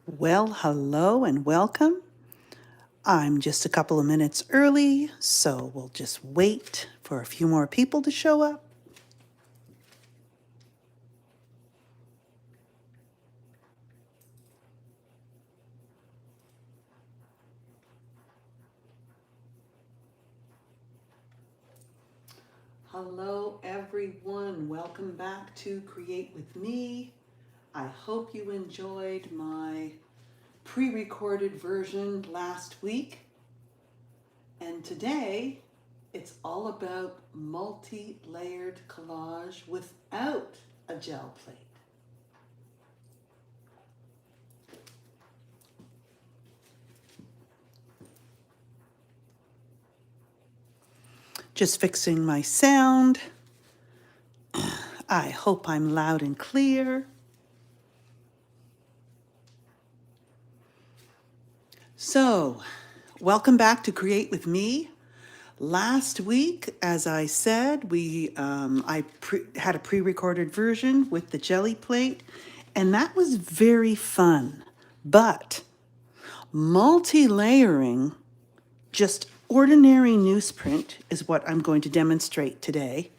Well, hello and welcome. I'm just a couple of minutes early, so we'll just wait for a few more people to show up. Hello, everyone. Welcome back to Create with Me. I hope you enjoyed my pre-recorded version last week. And today, it's all about multi-layered collage without a gel plate. Just fixing my sound. I hope I'm loud and clear. So, welcome back to Create with Me. Last week, as I said, I had a pre-recorded version with the jelly plate, and that was very fun. But multi-layering, just ordinary newsprint is what I'm going to demonstrate today.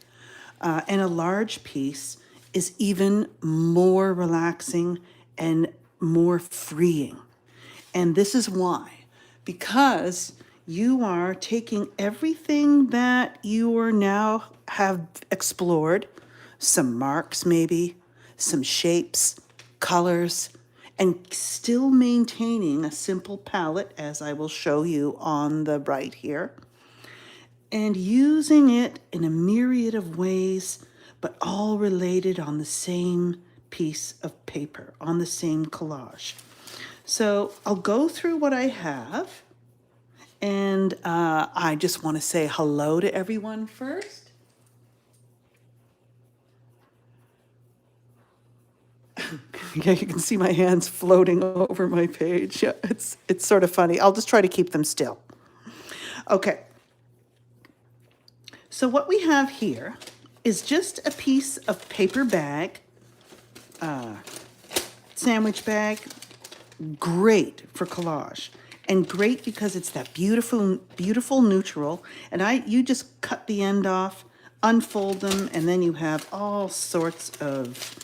And a large piece is even more relaxing and more freeing. And this is why. Because you are taking everything that you are now have explored, some marks maybe, some shapes, colors, and still maintaining a simple palette, as I will show you on the right here, and using it in a myriad of ways, but all related on the same piece of paper, on the same collage. So I'll go through what I have, and I just want to say hello to everyone first. Yeah, you can see my hands floating over my page. Yeah, it's sort of funny. I'll just try to keep them still. Okay. So what we have here is just a piece of paper bag, sandwich bag, great for collage. And great because it's that beautiful, beautiful neutral. And you just cut the end off, unfold them, and then you have all sorts of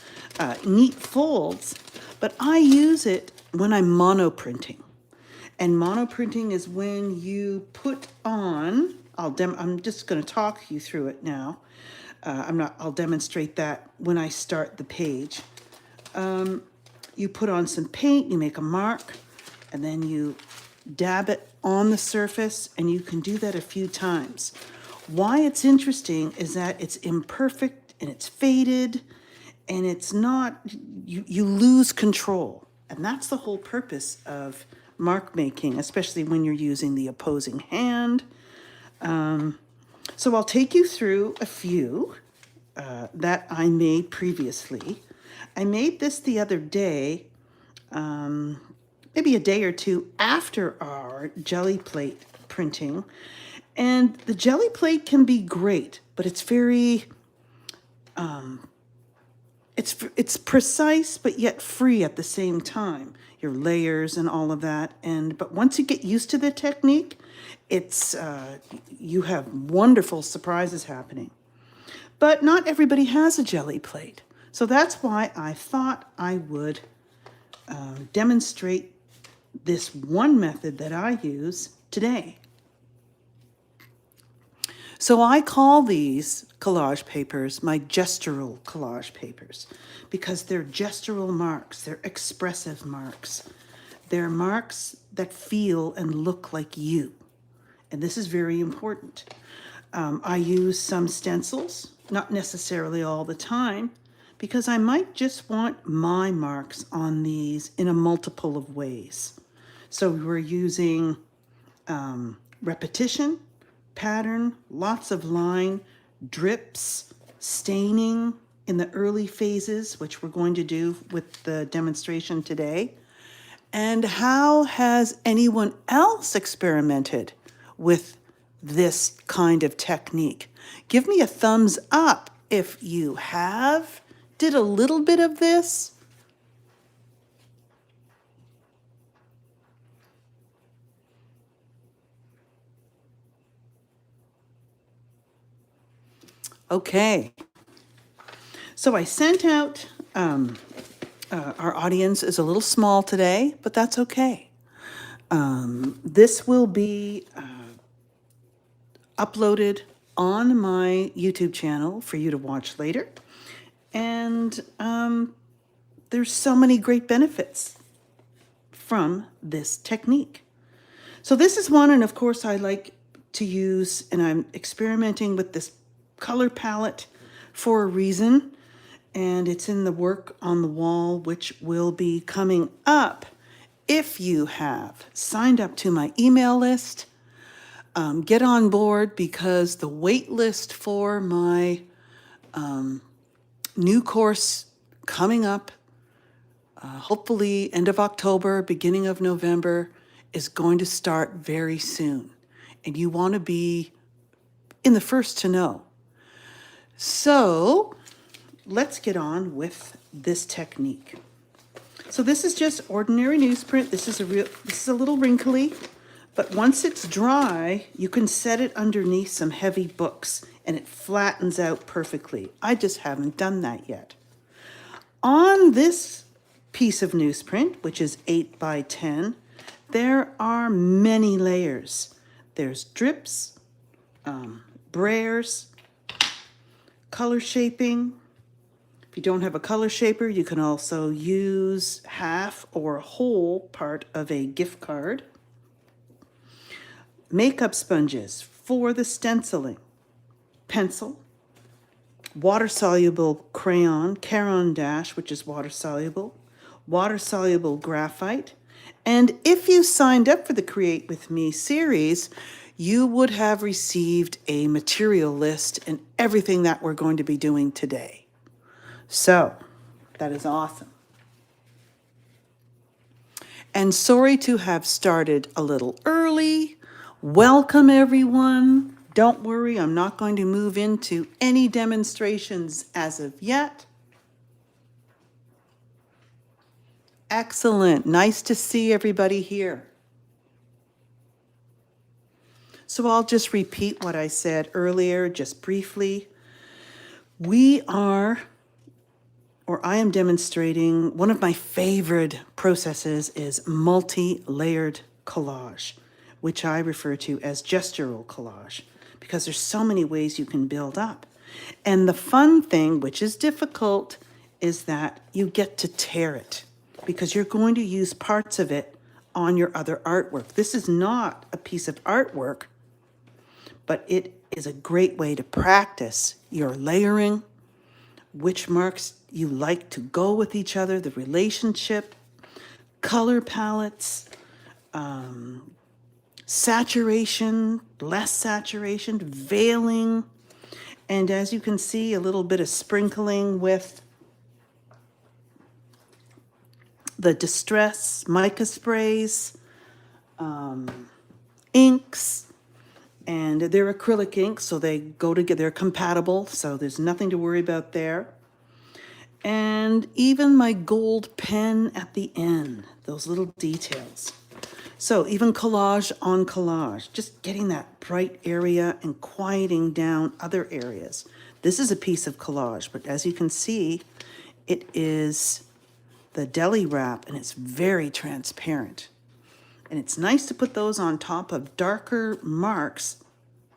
neat folds. But I use it when I'm monoprinting. And monoprinting is when you put on, I'm just going to talk you through it now. I'll demonstrate that when I start the page. You put on some paint, you make a mark, and then you dab it on the surface, and you can do that a few times. Why it's interesting is that it's imperfect and it's faded, and it's not, you lose control. And that's the whole purpose of mark making, especially when you're using the opposing hand. So I'll take you through a few that I made previously. I made this the other day, maybe a day or two after our jelly plate printing. And the jelly plate can be great, but it's very, it's precise, but yet free at the same time. Your layers and all of that. But once you get used to the technique, you have wonderful surprises happening. But not everybody has a jelly plate. So that's why I thought I would demonstrate this one method that I use today. So I call these collage papers my gestural collage papers because they're gestural marks, they're expressive marks. They're marks that feel and look like you. And this is very important. I use some stencils, not necessarily all the time, because I might just want my marks on these in a multiple of ways. So we're using repetition, pattern, lots of line, drips, staining in the early phases, which we're going to do with the demonstration today. And how has anyone else experimented with this kind of technique? Give me a thumbs up if you have, did a little bit of this. Okay. So I sent out, our audience is a little small today, but that's okay. This will be uploaded on my YouTube channel for you to watch later. And there's so many great benefits from this technique. So this is one, and of course I like to use, and I'm experimenting with this color palette for a reason, and it's in the work on the wall, which will be coming up if you have signed up to my email list. Get on board, because the wait list for my new course coming up, hopefully end of October, beginning of November, is going to start very soon. And you want to be in the first to know. So let's get on with this technique. So this is just ordinary newsprint. This is a little wrinkly, but once it's dry, you can set it underneath some heavy books and it flattens out perfectly. I just haven't done that yet. On this piece of newsprint, which is 8 by 10, there are many layers. There's drips, brares, color shaping. If you don't have a color shaper, you can also use half or a whole part of a gift card. Makeup sponges for the stenciling, pencil, water-soluble crayon, Caron Dash, which is water-soluble graphite. And if you signed up for the Create With Me series, you would have received a material list and everything that we're going to be doing today. So that is awesome. And sorry to have started a little early. Welcome, everyone. Don't worry, I'm not going to move into any demonstrations as of yet. Excellent. Nice to see everybody here. So I'll just repeat what I said earlier, just briefly. I am demonstrating, one of my favorite processes is multi-layered collage, which I refer to as gestural collage, because there's so many ways you can build up. And the fun thing, which is difficult, is that you get to tear it, because you're going to use parts of it on your other artwork. This is not a piece of artwork, but it is a great way to practice your layering, which marks you like to go with each other, the relationship, color palettes, saturation, less saturation, veiling, and as you can see, a little bit of sprinkling with the Distress mica sprays, inks, and they're acrylic inks, so they go together, they're compatible, so there's nothing to worry about there. And even my gold pen at the end, those little details. So even collage on collage, just getting that bright area and quieting down other areas. This is a piece of collage, but as you can see, it is the deli wrap, and it's very transparent. And it's nice to put those on top of darker marks.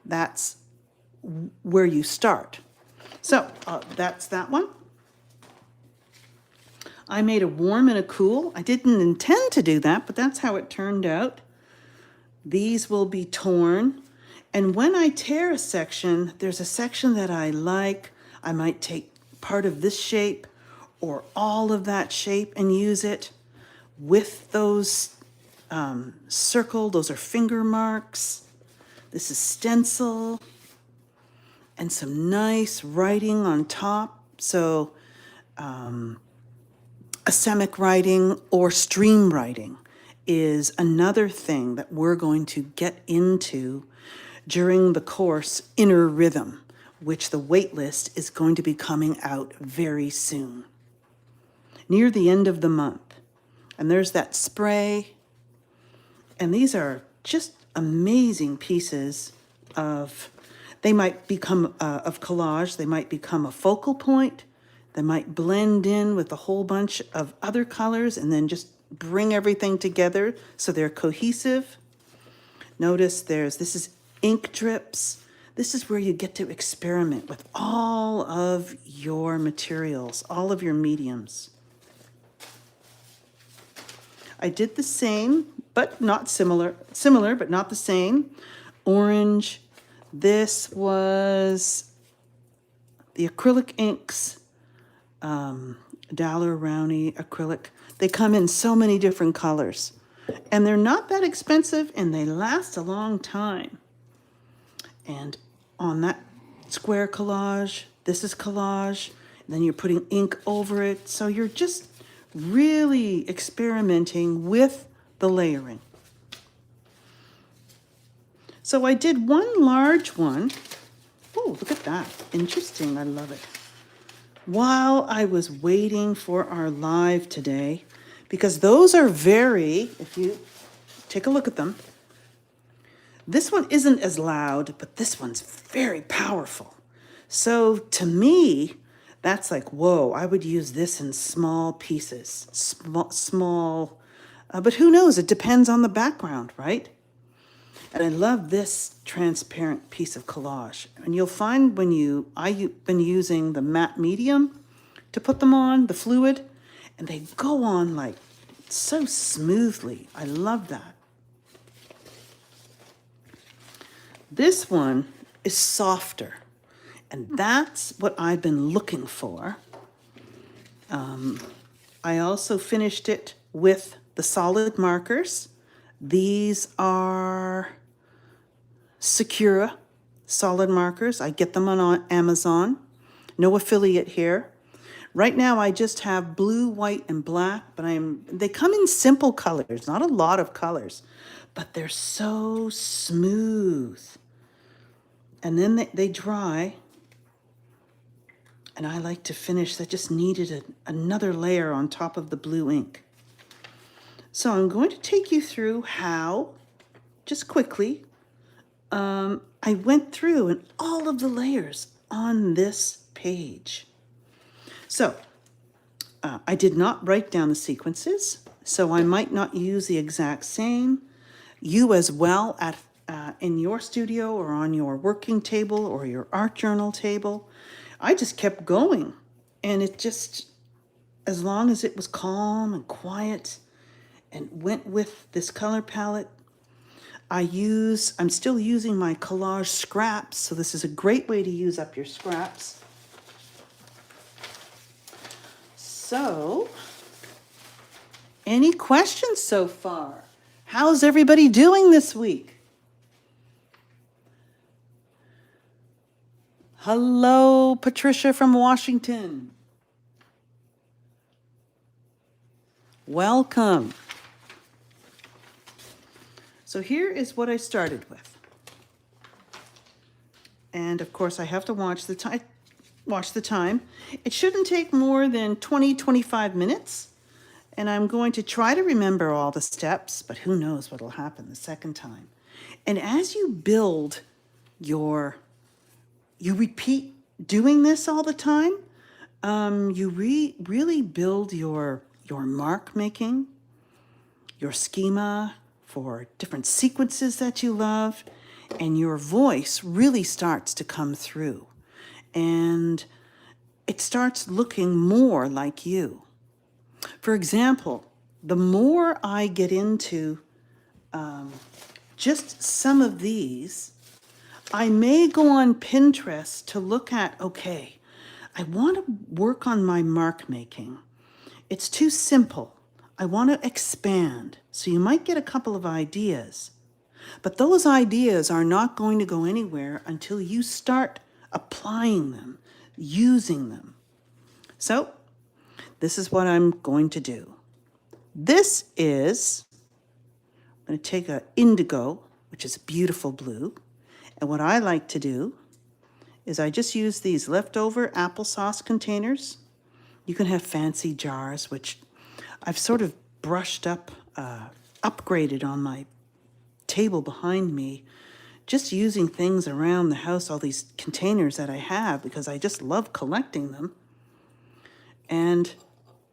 That's where you start. So that's that one. I made a warm and a cool. I didn't intend to do that, but that's how it turned out. These will be torn. And when I tear a section, there's a section that I like. I might take part of this shape or all of that shape and use it with those those are finger marks. This is stencil and some nice writing on top. So asemic writing or stream writing is another thing that we're going to get into during the course Inner Rhythm, which the waitlist is going to be coming out very soon, near the end of the month. And there's that spray. And these are just amazing pieces of They might become, of collage, they might become a focal point. They might blend in with a whole bunch of other colors and then just bring everything together so they're cohesive. Notice this is ink drips. This is where you get to experiment with all of your materials, all of your mediums. I did the same, but not similar, but not the same. Orange. This was the acrylic inks, Daler-Rowney acrylic. They come in so many different colors. And they're not that expensive, and they last a long time. And on that square collage, this is collage, and then you're putting ink over it. So you're just really experimenting with the layering. So I did one large one. Oh, look at that. Interesting. I love it. While I was waiting for our live today, because those are very, if you take a look at them, this one isn't as loud, but this one's very powerful. So to me, that's like, whoa, I would use this in small pieces, small, but who knows? It depends on the background, right? And I love this transparent piece of collage. And you'll find I've been using the matte medium to put them on, the fluid, and they go on like so smoothly. I love that. This one is softer, and that's what I've been looking for. I also finished it with the solid markers. These are Secura solid markers. I get them on Amazon. No affiliate here. Right now I just have blue, white, and black, but they come in simple colors, not a lot of colors, but they're so smooth. And then they dry, and I like to finish. That just needed another layer on top of the blue ink. So I'm going to take you through how, just quickly, I went through and all of the layers on this page. So I did not write down the sequences, so I might not use the exact same. You as well in your studio or on your working table or your art journal table. I just kept going, and it just, as long as it was calm and quiet and went with this color palette. I'm still using my collage scraps, so this is a great way to use up your scraps. So, any questions so far? How's everybody doing this week? Hello, Patricia from Washington. Welcome. So here is what I started with. And of course I have to watch the time. It shouldn't take more than 20-25 minutes. And I'm going to try to remember all the steps, but who knows what'll happen the second time. And as you build you repeat doing this all the time, you really build your mark making, your schema for different sequences that you love, and your voice really starts to come through. And it starts looking more like you. For example, the more I get into just some of these, I may go on Pinterest to look at, okay, I want to work on my mark making. It's too simple. I want to expand. So you might get a couple of ideas, but those ideas are not going to go anywhere until you start applying them, using them. So this is what I'm going to do. I'm going to take an indigo, which is a beautiful blue. And what I like to do is I just use these leftover applesauce containers. You can have fancy jars, which I've sort of brushed up, upgraded on my table behind me just using things around the house, all these containers that I have, because I just love collecting them. And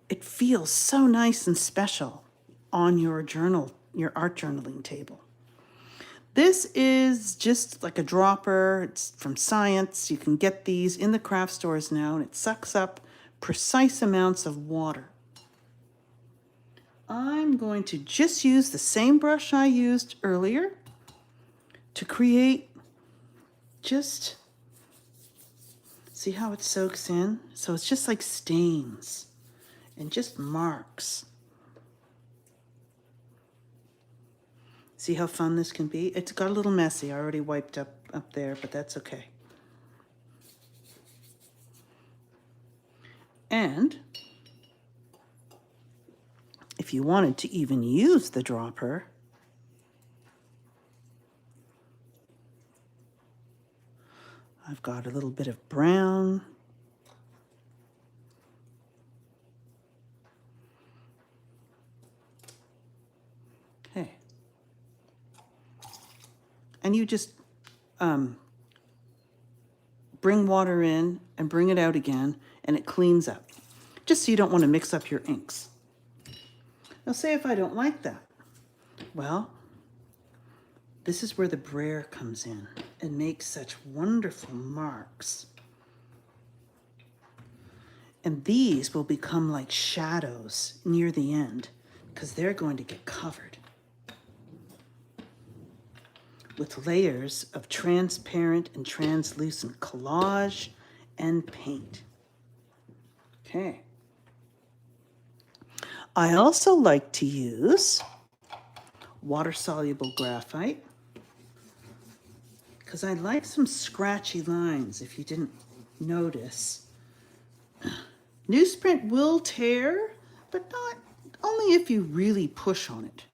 it feels so nice and special on your journal, your art journaling table. This is just like a dropper. It's from Science. You can get these in the craft stores now, and it sucks up precise amounts of water. I'm going to just use the same brush I used earlier to create just, see how it soaks in? So it's just like stains and just marks. See how fun this can be? It's got a little messy. I already wiped up there, but that's okay. And if you wanted to even use the dropper, I've got a little bit of brown. Okay. And you just bring water in and bring it out again, and it cleans up. Just so you don't want to mix up your inks. Now say if I don't like that. Well, this is where the brayer comes in and makes such wonderful marks. And these will become like shadows near the end because they're going to get covered with layers of transparent and translucent collage and paint. Okay. I also like to use water-soluble graphite because I like some scratchy lines, if you didn't notice. Newsprint will tear, but not only if you really push on it.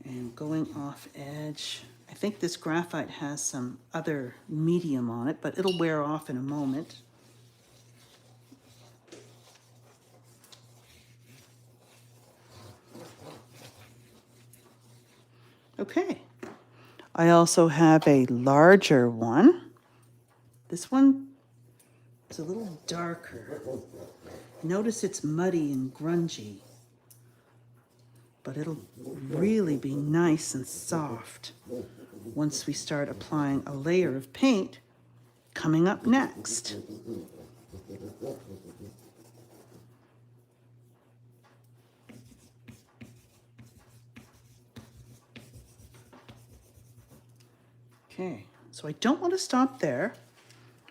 And going off edge, I think this graphite has some other medium on it, but it'll wear off in a moment. Okay, I also have a larger one. This one is a little darker. Notice it's muddy and grungy, but it'll really be nice and soft once we start applying a layer of paint coming up next. Okay, so I don't want to stop there.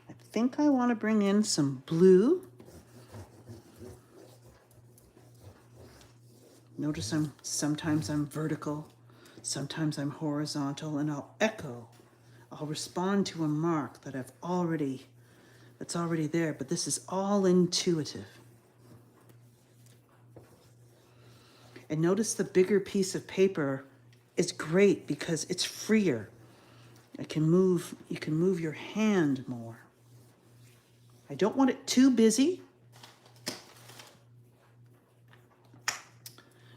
I think I want to bring in some blue. Notice sometimes I'm vertical, sometimes I'm horizontal, and I'll echo. I'll respond to a mark that that's already there, but this is all intuitive. And notice the bigger piece of paper is great because it's freer. You can move your hand more. I don't want it too busy.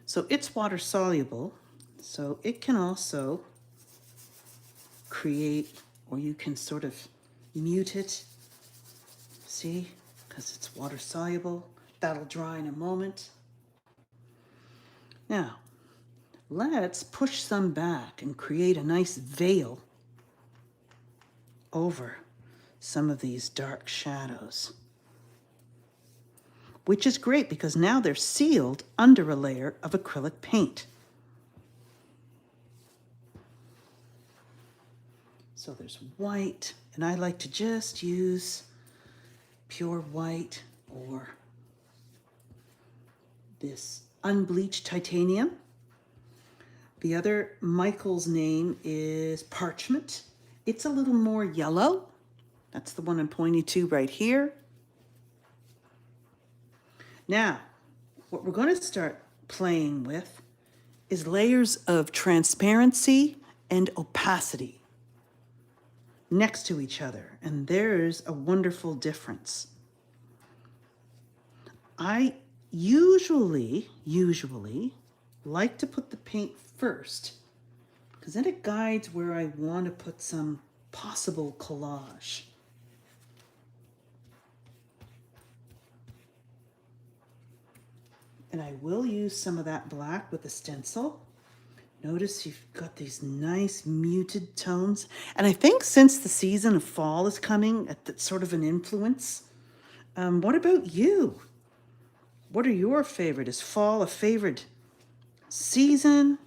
So it's water soluble, so it can also create, or you can sort of mute it. See, because it's water soluble. That'll dry in a moment. Now, let's push some back and create a nice veil over some of these dark shadows, which is great because now they're sealed under a layer of acrylic paint. So there's white, and I like to just use pure white or this unbleached titanium. The other Michael's name is Parchment. It's a little more yellow. That's the one I'm pointing to right here. Now, what we're going to start playing with is layers of transparency and opacity next to each other, and there's a wonderful difference. I usually like to put the paint first because then it guides where I want to put some possible collage. And I will use some of that black with the stencil. Notice you've got these nice muted tones. And I think since the season of fall is coming, that's sort of an influence. What about you? What are your favorite? Is fall a favorite season?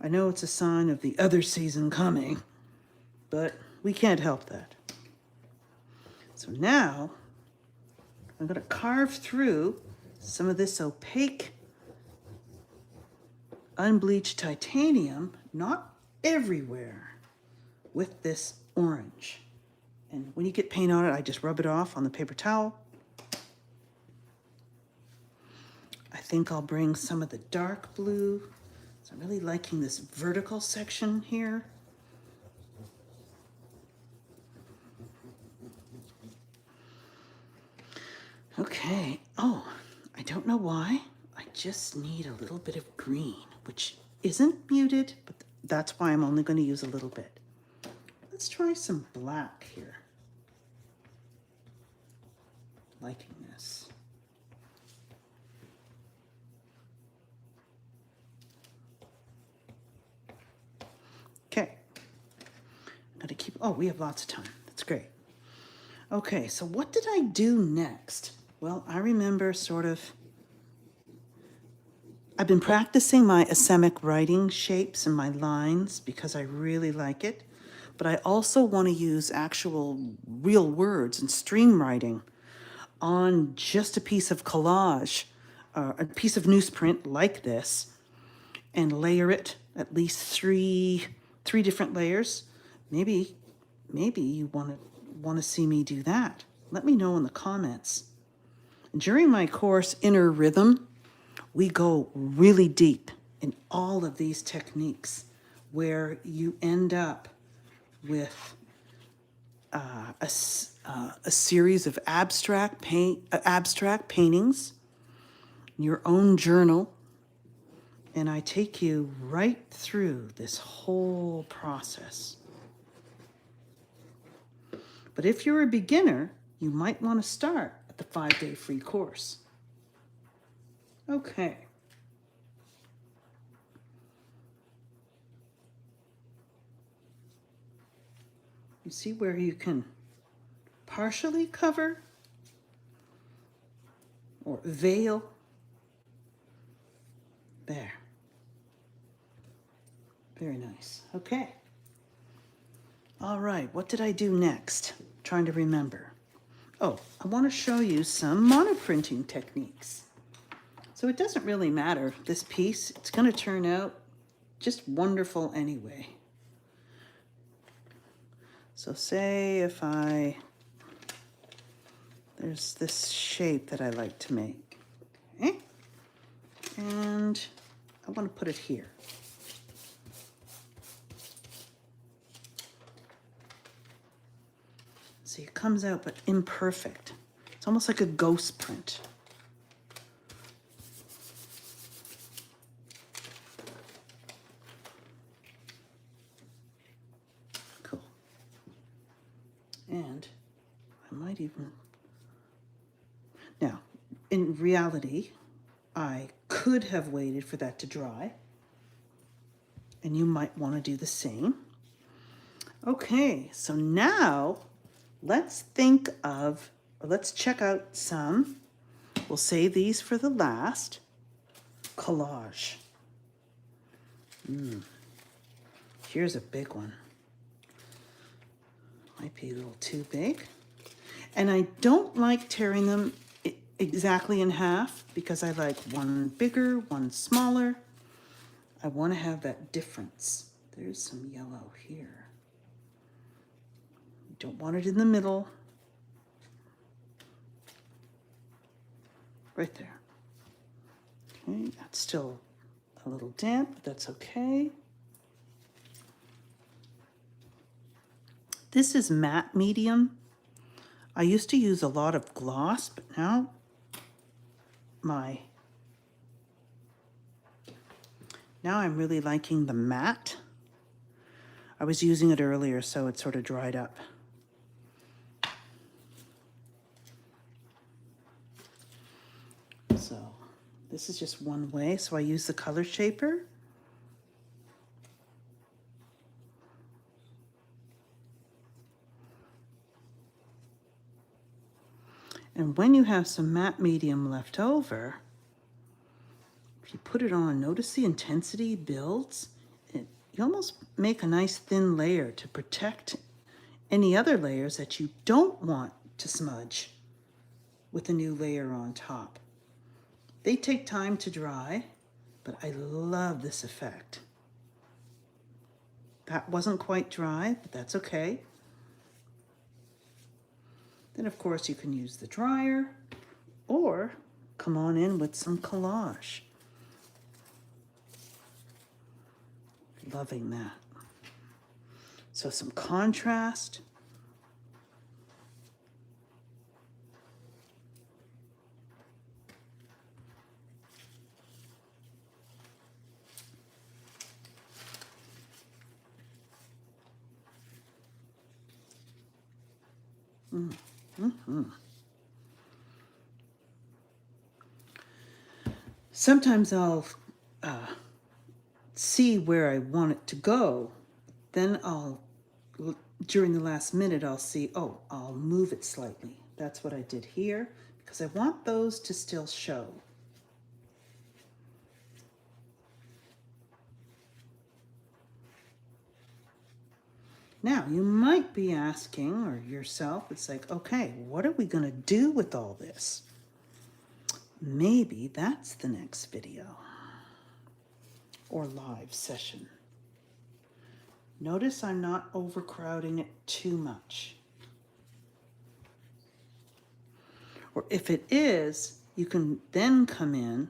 I know it's a sign of the other season coming, but we can't help that. So now I'm going to carve through some of this opaque unbleached titanium, not everywhere, with this orange. And when you get paint on it, I just rub it off on the paper towel. I think I'll bring some of the dark blue. So I'm really liking this vertical section here. Okay, oh, I don't know why. I just need a little bit of green, which isn't muted, but that's why I'm only going to use a little bit. Let's try some black here. Liking this. Okay. I'm going to keep, oh, we have lots of time. That's great. Okay, so what did I do next? Well, I remember sort of, I've been practicing my asemic writing shapes and my lines because I really like it, but I also want to use actual real words and stream writing on just a piece of collage, a piece of newsprint like this, and layer it at least three different layers. Maybe you want to see me do that. Let me know in the comments. During my course, Inner Rhythm, we go really deep in all of these techniques where you end up with a series of abstract paintings, your own journal, and I take you right through this whole process. But if you're a beginner, you might want to start at the 5-day free course. Okay. You see where you can partially cover or veil? There. Very nice. Okay. All right, what did I do next? Trying to remember. Oh, I want to show you some monoprinting techniques. So it doesn't really matter, this piece, it's going to turn out just wonderful anyway. So say if there's this shape that I like to make, okay? And I want to put it here. See, it comes out but imperfect. It's almost like a ghost print. Cool. And I might even... Now, in reality, I could have waited for that to dry, and you might want to do the same. Okay, so now let's check out some, we'll save these for the last, collage. Here's a big one. Might be a little too big. And I don't like tearing them exactly in half because I like one bigger, one smaller. I want to have that difference. There's some yellow here. Don't want it in the middle. Right there. Okay, that's still a little damp, but that's okay. This is matte medium. I used to use a lot of gloss, but now I'm really liking the matte. I was using it earlier, so it sort of dried up. So this is just one way. So I use the color shaper. And when you have some matte medium left over, if you put it on, notice the intensity builds. You almost make a nice thin layer to protect any other layers that you don't want to smudge with a new layer on top. They take time to dry, but I love this effect. That wasn't quite dry, but that's okay. Then of course you can use the dryer or come on in with some collage. Loving that. So some contrast. Sometimes I'll see where I want it to go. Then during the last minute, I'll see, oh, I'll move it slightly. That's what I did here, because I want those to still show. Now, you might be asking, or yourself, it's like, okay, what are we going to do with all this? Maybe that's the next video or live session. Notice I'm not overcrowding it too much. Or if it is, you can then come in,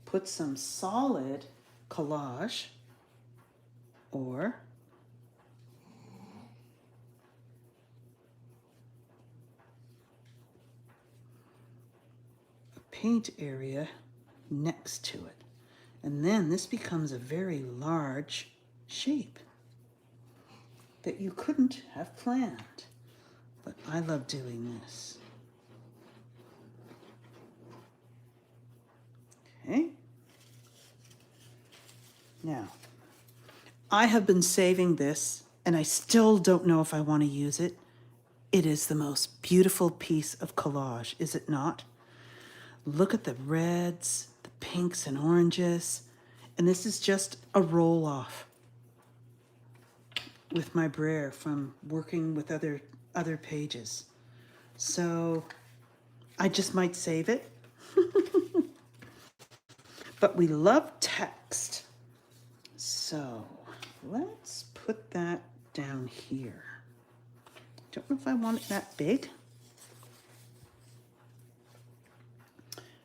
put some solid collage or paint area next to it. And then this becomes a very large shape that you couldn't have planned. But I love doing this. Okay. Now, I have been saving this and I still don't know if I want to use it. It is the most beautiful piece of collage, is it not? Look at the reds, the pinks and oranges, and this is just a roll off with my brayer from working with other pages. So I just might save it. But we love text. So let's put that down here. Don't know if I want it that big.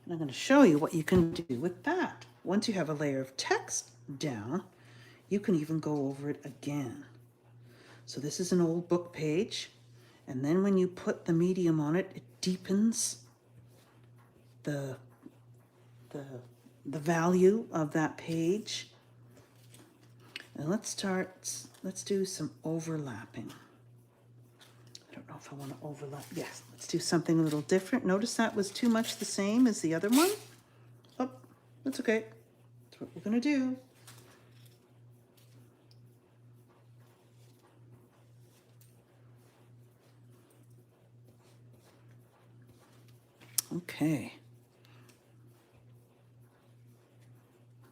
And I'm going to show you what you can do with that. Once you have a layer of text down, you can even go over it again. So this is an old book page. And then when you put the medium on it, it deepens the value of that page. And let's do some overlapping. I don't know if I want to overlap. Yes, let's do something a little different. Notice that was too much the same as the other one. Oh, that's okay. That's what we're going to do. Okay.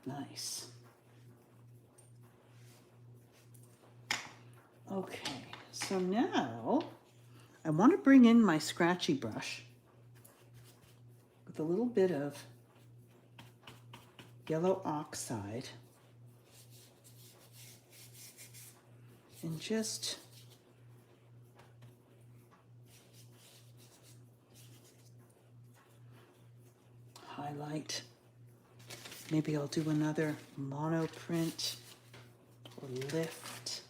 Nice. Okay, so now I want to bring in my scratchy brush with a little bit of yellow oxide and just highlight. Maybe I'll do another mono print or lift.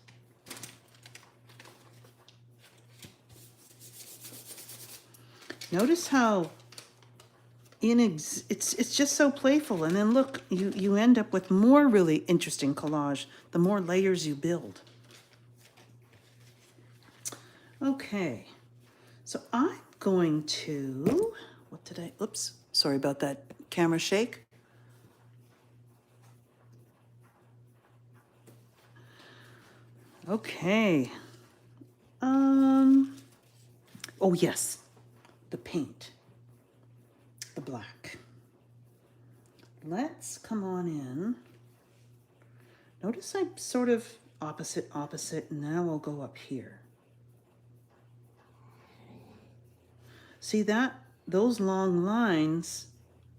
Notice how it's just so playful, and then look, you end up with more really interesting collage the more layers you build. Okay, so I'm going to, what did I, oops, sorry about that camera shake. Okay. Oh yes, the paint, the black. Let's come on in. Notice I'm sort of opposite, and now I'll go up here. See that? Those long lines,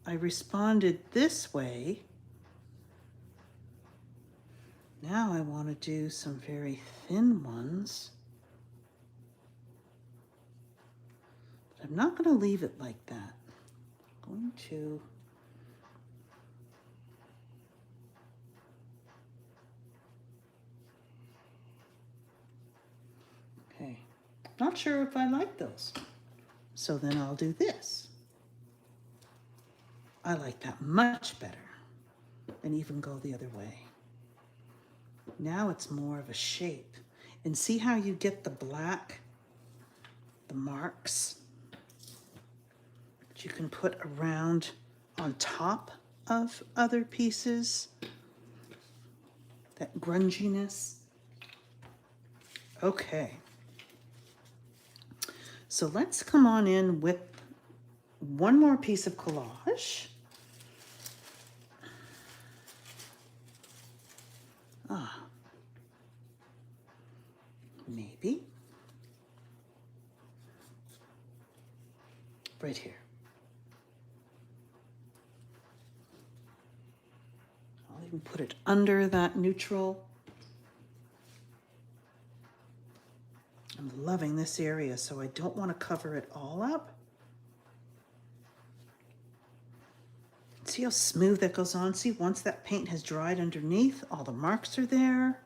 I responded this way. Now I want to do some very thin ones. But I'm not going to leave it like that. I'm going to okay. Not sure if I like those. So then I'll do this. I like that much better than even go the other way. Now it's more of a shape. And see how you get the black, the marks that you can put around on top of other pieces? That grunginess. Okay. So let's come on in with one more piece of collage. Maybe. Right here. I'll even put it under that neutral. I'm loving this area, so I don't want to cover it all up. See how smooth that goes on? See, once that paint has dried underneath, all the marks are there.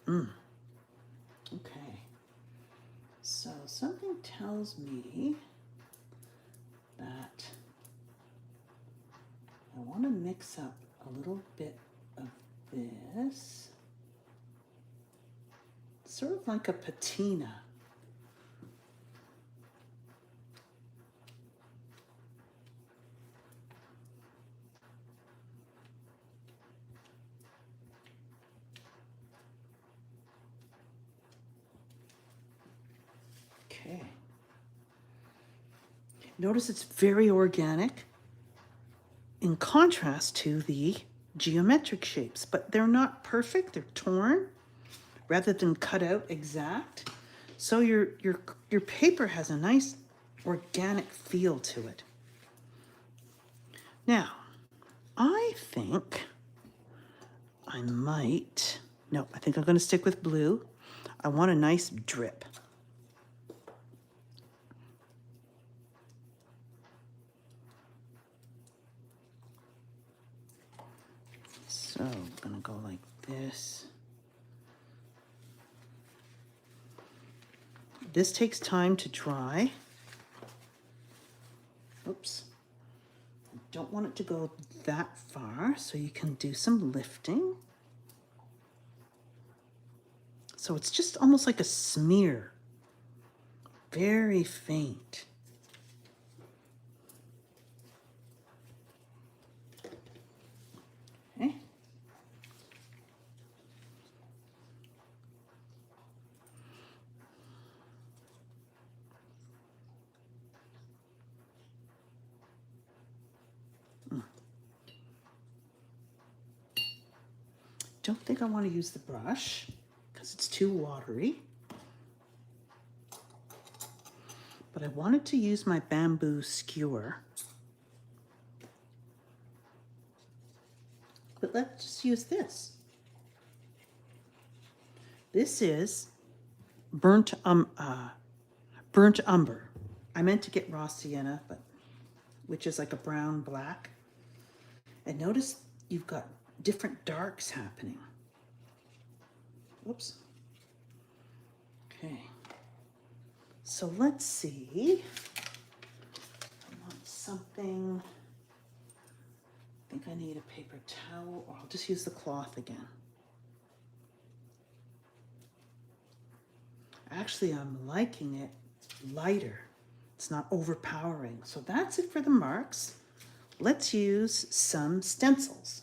Okay. So something tells me that I want to mix up a little bit of this. Sort of like a patina. Okay. Notice it's very organic in contrast to the geometric shapes, but they're not perfect, they're torn rather than cut out exact. So your paper has a nice organic feel to it. Now, I think I might, no, I think I'm going to stick with blue. I want a nice drip. So I'm going to go like this. This takes time to dry. Oops. I don't want it to go that far, so you can do some lifting. So it's just almost like a smear. Very faint. Okay. Don't think I want to use the brush because it's too watery. But I wanted to use my bamboo skewer. But let's just use this. This is burnt umber. I meant to get raw sienna, but which is like a brown black. And notice you've got different darks happening. Whoops. Okay. So let's see. I want something. I think I need a paper towel, or I'll just use the cloth again. Actually, I'm liking it lighter. It's not overpowering. So that's it for the marks. Let's use some stencils.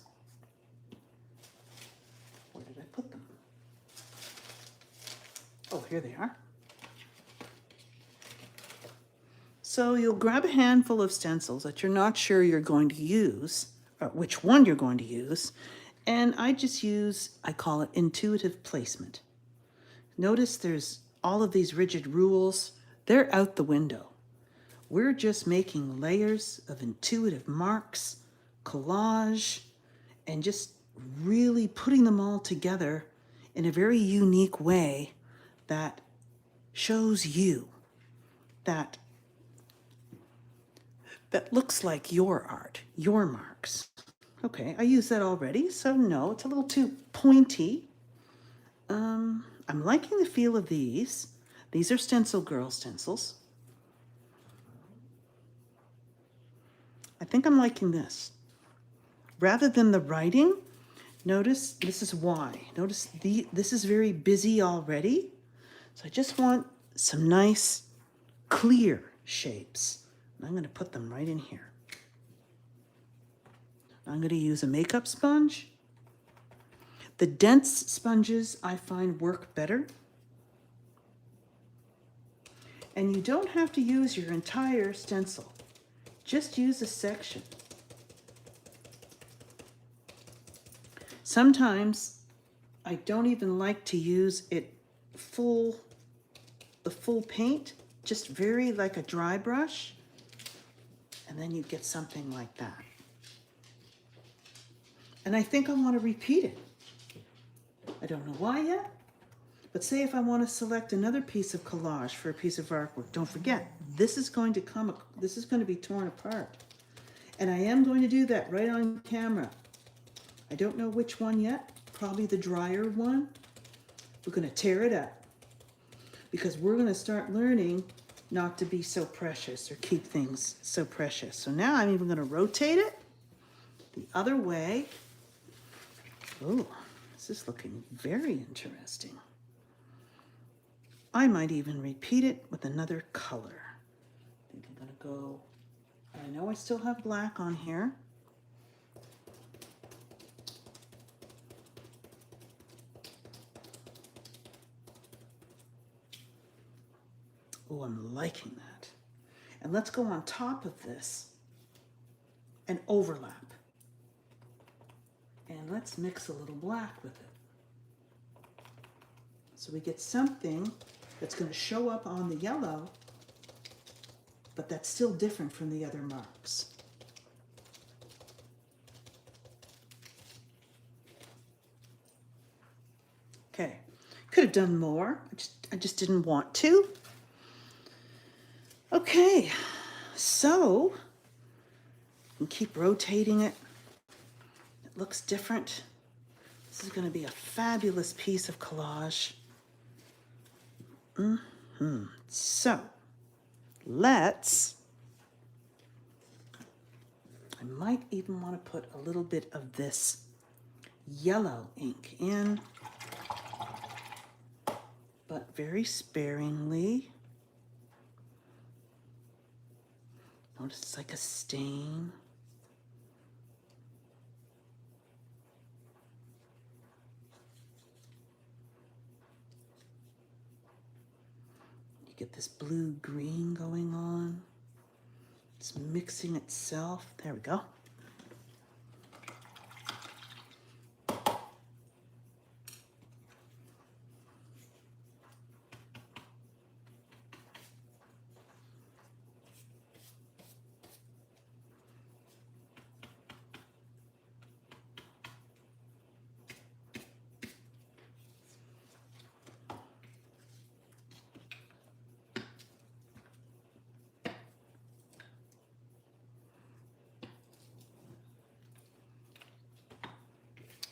Where did I put them? Oh, here they are. So you'll grab a handful of stencils that you're not sure you're going to use, or which one you're going to use, and I just use, I call it intuitive placement. Notice there's all of these rigid rules, they're out the window. We're just making layers of intuitive marks, collage, and just really putting them all together in a very unique way that shows you that looks like your art, your marks. Okay, I used that already, so no, it's a little too pointy. I'm liking the feel of these. These are Stencil Girl stencils. I think I'm liking this. Rather than the writing, notice this is why. Notice this is very busy already. So I just want some nice, clear shapes. I'm going to put them right in here. I'm going to use a makeup sponge. The dense sponges I find work better. And you don't have to use your entire stencil. Just use a section. Sometimes I don't even like to use it the full paint, just very like a dry brush. And then you get something like that. And I think I want to repeat it. I don't know why yet, but say if I want to select another piece of collage for a piece of artwork, don't forget, this is going to be torn apart. And I am going to do that right on camera. I don't know which one yet, probably the drier one. We're going to tear it up because we're going to start learning not to be so precious or keep things so precious. So now I'm even going to rotate it the other way. Oh, this is looking very interesting. I might even repeat it with another color. I think I'm going to go, I know I still have black on here. Oh, I'm liking that. And let's go on top of this and overlap. And let's mix a little black with it. So we get something that's going to show up on the yellow, but that's still different from the other marks. Okay, could have done more. I just didn't want to. Okay, so you can keep rotating it. It looks different. This is going to be a fabulous piece of collage. So I might even want to put a little bit of this yellow ink in, but very sparingly. Notice it's like a stain. You get this blue-green going on. It's mixing itself. There we go.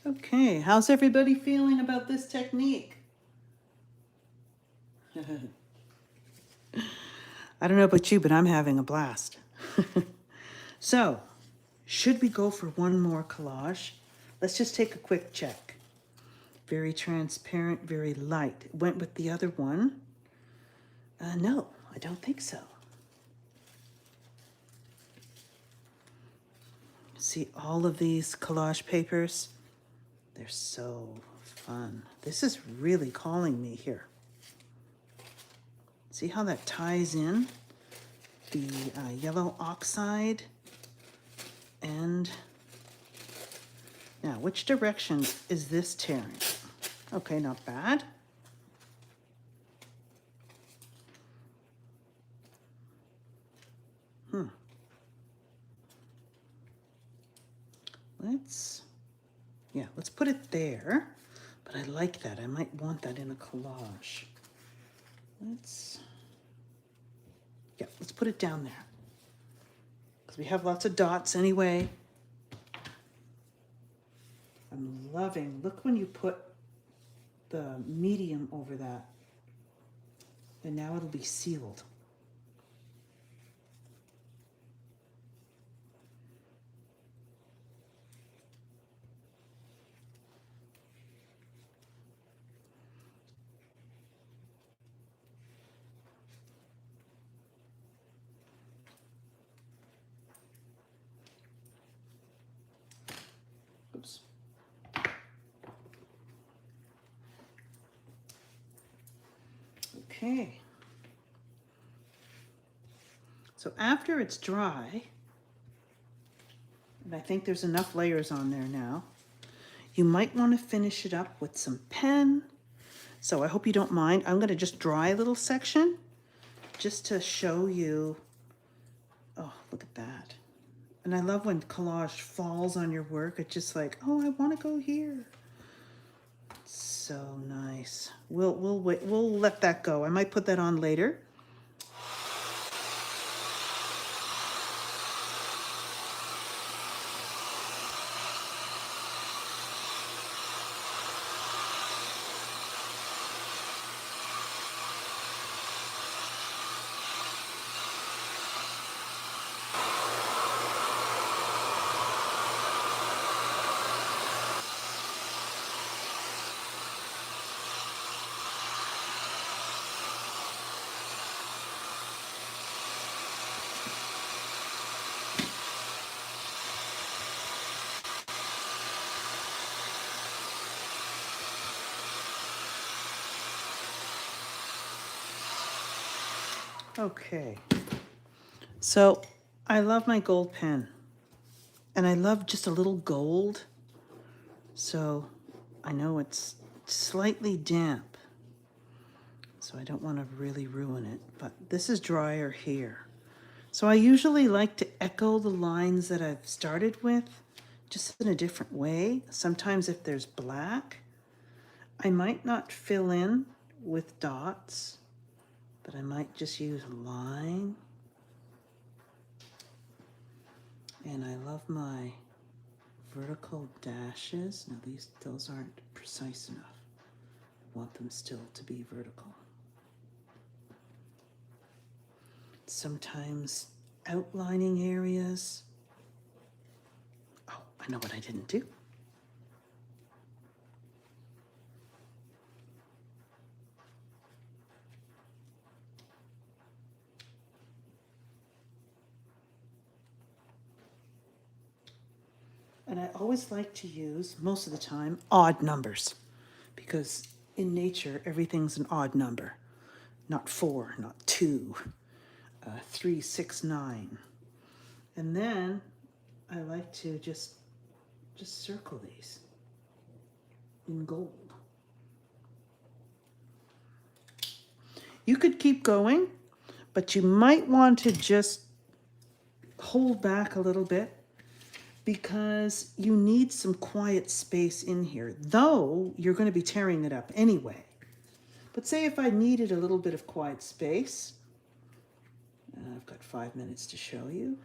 Okay, how's everybody feeling about this technique? I don't know about you, but I'm having a blast. So, should we go for one more collage? Let's just take a quick check. Very transparent, very light. It went with the other one. No, I don't think so. See all of these collage papers? They're so fun. This is really calling me here. See how that ties in? The yellow oxide. And now, which direction is this tearing? Okay, not bad. Let's put it there. But I like that. I might want that in a collage. Let's put it down there. Because we have lots of dots anyway. I'm loving, look when you put the medium over that. And now it'll be sealed. Oops. Okay. So after it's dry, and I think there's enough layers on there now, you might want to finish it up with some pen. So I hope you don't mind. I'm going to just dry a little section just to show you. Oh, look at that. And I love when collage falls on your work. It's just like, oh, I want to go here. So nice. We'll wait. We'll let that go. I might put that on later. Okay, so I love my gold pen, and I love just a little gold. So I know it's slightly damp, so I don't want to really ruin it, but this is drier here. So I usually like to echo the lines that I've started with, just in a different way. Sometimes if there's black, I might not fill in with dots, but I might just use a line. And I love my vertical dashes. Now those aren't precise enough. I want them still to be vertical. Sometimes outlining areas. Oh, I know what I didn't do. And I always like to use, most of the time, odd numbers, because in nature, everything's an odd number. Not 4, not 2, 3, 6, 9. And then I like to just circle these in gold. You could keep going, but you might want to just hold back a little bit, because you need some quiet space in here, though you're going to be tearing it up anyway. But say if I needed a little bit of quiet space, I've got 5 minutes to show you.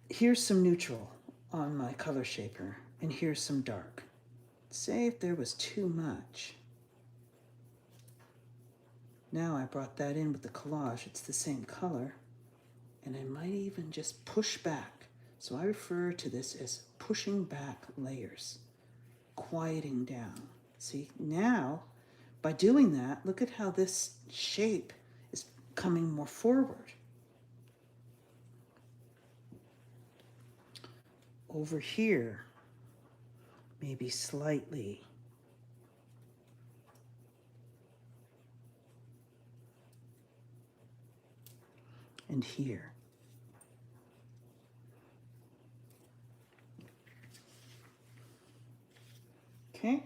Here's some neutral on my color shaper, and here's some dark. Say if there was too much. Now I brought that in with the collage, it's the same color, and I might even just push back. So I refer to this as pushing back layers, quieting down. See, now By doing that, look at how this shape is coming more forward. Over here, maybe slightly. And here. Okay.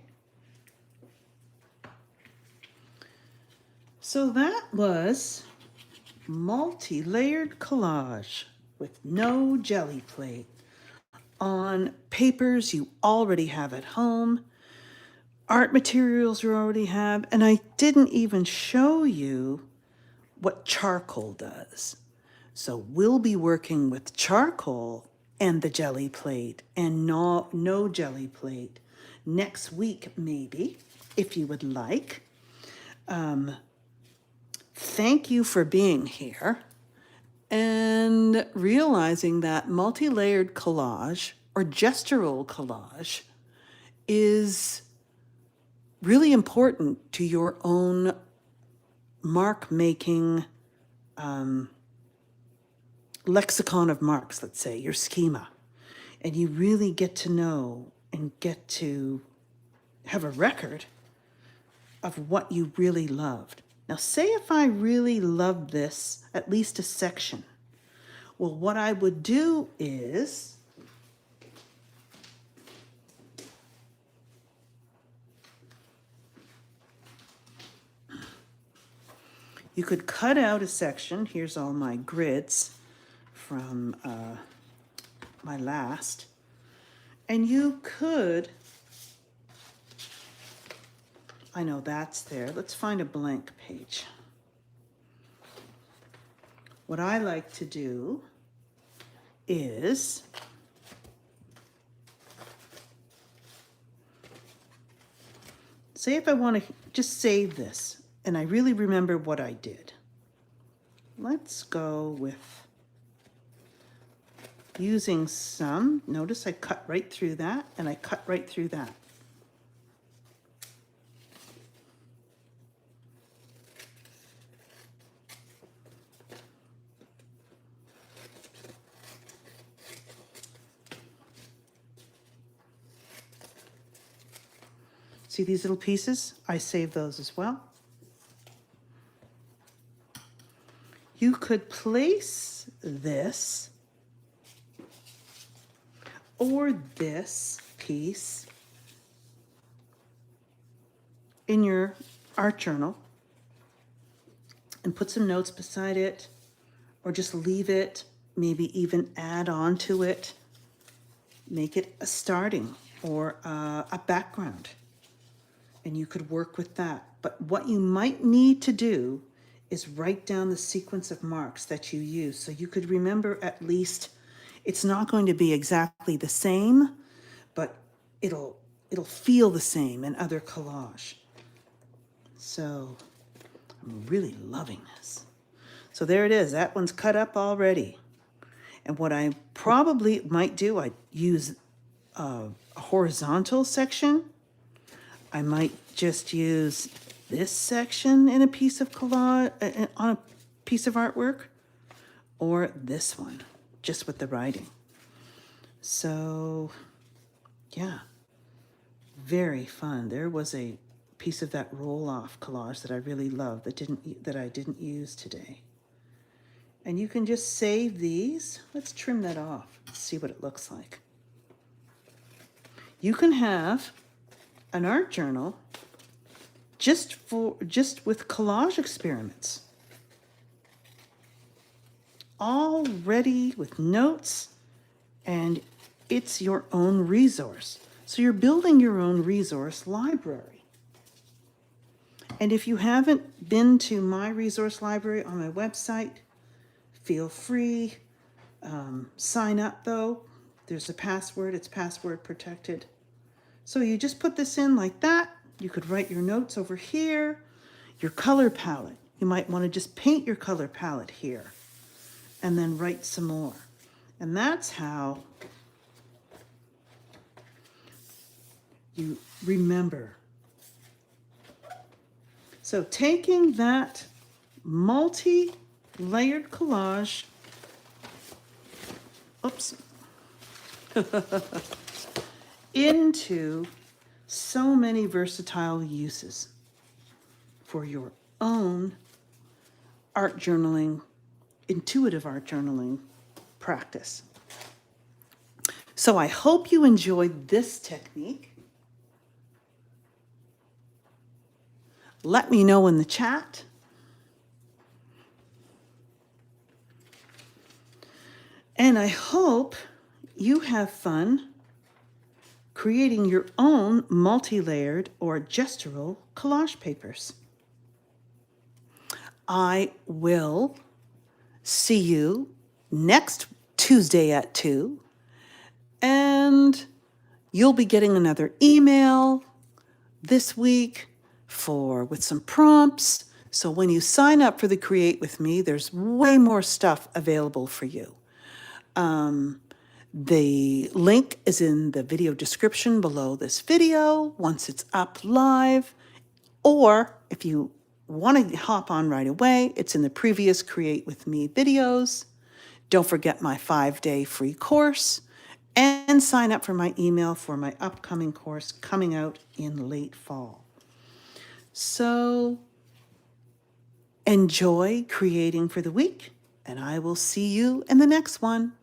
So that was multi-layered collage with no jelly plate on papers you already have at home, art materials you already have, and I didn't even show you what charcoal does. So we'll be working with charcoal and the jelly plate and no jelly plate next week, maybe, if you would like. Thank you for being here and realizing that multi-layered collage or gestural collage is really important to your own mark making lexicon of marks, let's say, your schema. And you really get to know and get to have a record of what you really loved. Now, say if I really loved this, at least a section. Well, what I would do is you could cut out a section. Here's all my grids from my last. And you could, I know that's there. Let's find a blank page. What I like to do is say if I want to just save this and I really remember what I did. Let's go with using some. Notice I cut right through that and I cut right through that. See these little pieces? I save those as well. You could place this or this piece in your art journal and put some notes beside it, or just leave it, maybe even add on to it, make it a starting or a background. And you could work with that. But what you might need to do is write down the sequence of marks that you use so you could remember at least. It's not going to be exactly the same, but it'll feel the same in other collage. So I'm really loving this. So there it is. That one's cut up already. And what I probably might do, I use a horizontal section. I might just use this section in a piece of collage, on a piece of artwork, or this one, just with the writing. So, yeah, very fun. There was a piece of that roll-off collage that I really loved that I didn't use today. And you can just save these. Let's trim that off. Let's see what it looks like. You can have an art journal just with collage experiments, all ready with notes, and it's your own resource. So you're building your own resource library. And if you haven't been to my resource library on my website, feel free. Sign up though. There's a password. It's password protected. So you just put this in like that. You could write your notes over here. Your color palette. You might want to just paint your color palette here and then write some more. And that's how you remember So taking that multi-layered collage, oops, into so many versatile uses for your own art journaling, intuitive art journaling practice. So I hope you enjoyed this technique. Let me know in the chat. And I hope you have fun creating your own multi-layered or gestural collage papers. I will see you next Tuesday at 2, and you'll be getting another email this week with some prompts. So when you sign up for the Create With Me, there's way more stuff available for you. The link is in the video description below this video once it's up live, or if you want to hop on right away, it's in the previous Create With Me videos. Don't forget my 5-day free course, and sign up for my email for my upcoming course coming out in late fall. So enjoy creating for the week, and I will see you in the next one.